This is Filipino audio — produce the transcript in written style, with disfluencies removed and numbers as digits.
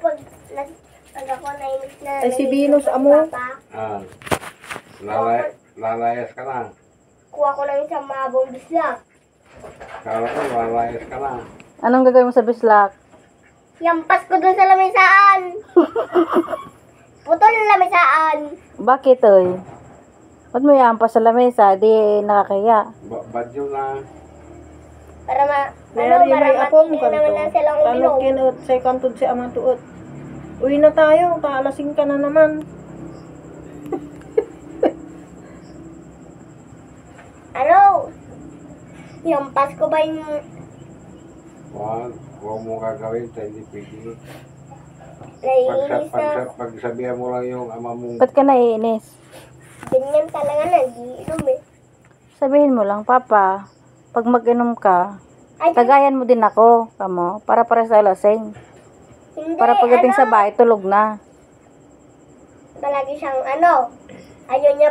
pag ako nainis na. Ay, si Venus, amo. Ah. Lalayas ka na. Kuha ko lang isang mabong bislak. Kala ko, lalayas ka na. Anong gagawin mo sa bislak? Yampas ko dun sa lamisaan. Putol na lamisaan. Bakit, oy? Ba't mo yampas sa lamesa? Di nakakaya. Badyo na. Para Mayroon may apong matigil naman na silang kanto. uminom. Tanukin at say kantod si amang tuot. Uwi na tayo, kaalasing ka na naman. Ano? Yampas ko ba yung... Huwag mo gagawin, hindi pwede. Naiinis na. Pagsabihan mo lang yung ama mong Ba't ka naiinis? Ganyan talaga nagiinom eh. Sabihin mo lang, Papa, pag mag-inom ka, Ay, tagayan mo din ako, kamo, para sa lasing. hindi, Para pagdating sa bahay, tulog na. Palagi siyang ayaw niya